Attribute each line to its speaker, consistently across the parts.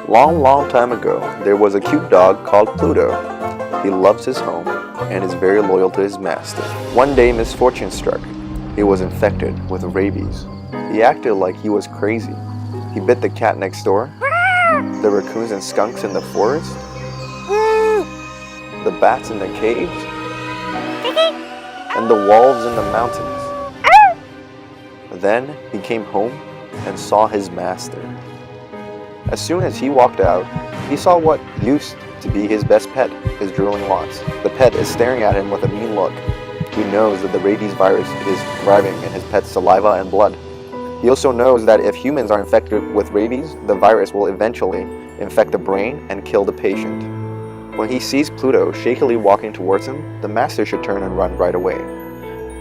Speaker 1: Long time ago, there was a cute dog called Pluto. He loves his home and is very loyal to his master. One day, misfortune struck. He was infected with rabies. He acted like he was crazy. He bit the cat next door, the raccoons and skunks in the forest, the bats in the caves, and the wolves in the mountains. Then he came home and saw his master. As soon as he walked out, he saw what used to be his best pet, his drooling Watts. The pet is staring at him with a mean look. He knows that the rabies virus is thriving in his pet's saliva and blood. He also knows that if humans are infected with rabies, the virus will eventually infect the brain and kill the patient. When he sees Pluto shakily walking towards him, the master should turn and run right away.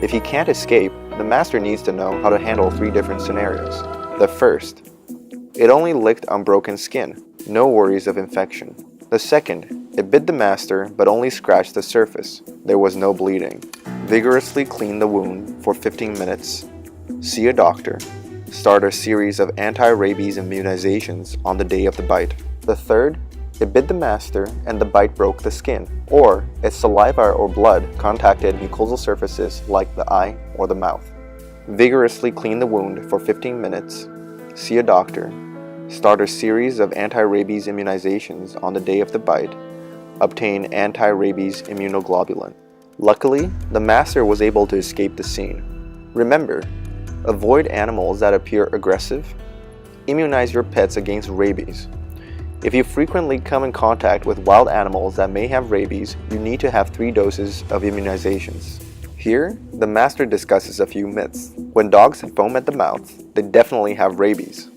Speaker 1: If he can't escape, the master needs to know how to handle 3 different scenarios. The first, it only licked unbroken skin, no worries of infection. The second, it bit the master but only scratched the surface, there was no bleeding. Vigorously clean the wound for 15 minutes, see a doctor, start a series of anti-rabies immunizations on the day of the bite. The third, it bit the master and the bite broke the skin, or its saliva or blood contacted mucosal surfaces like the eye or the mouth. Vigorously clean the wound for 15 minutes, see a doctor, start a series of anti-rabies immunizations on the day of the bite, obtain anti-rabies immunoglobulin. Luckily, the master was able to escape the scene. Remember, avoid animals that appear aggressive. Immunize your pets against rabies. If you frequently come in contact with wild animals that may have rabies, you need to have 3 doses of immunizations. Here, the master discusses a few myths. When dogs foam at the mouth, they definitely have rabies.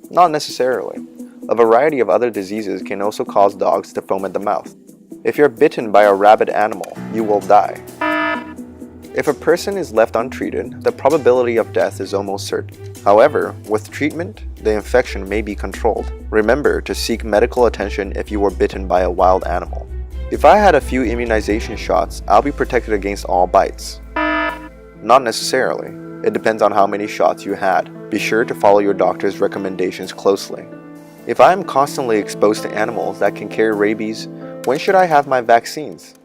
Speaker 1: Not necessarily. A variety of other diseases can also cause dogs to foam at the mouth. If you're bitten by a rabid animal, you will die. If a person is left untreated, the probability of death is almost certain. However, with treatment, the infection may be controlled. Remember to seek medical attention if you were bitten by a wild animal. If I had a few immunization shots, I'll be protected against all bites. Not necessarily. It depends on how many shots you had. Be sure to follow your doctor's recommendations closely. If I am constantly exposed to animals that can carry rabies, when should I have my vaccines?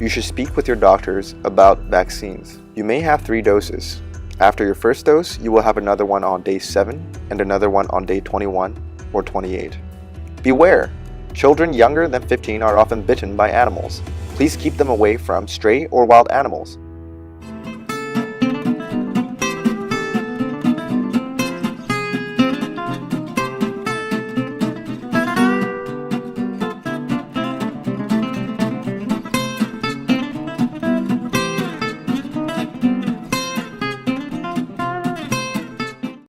Speaker 1: You should speak with your doctors about vaccines. You may have 3 doses. After your first dose, you will have another one on day 7 and another one on day 21 or 28. Beware! Children younger than 15 are often bitten by animals. Please keep them away from stray or wild animals.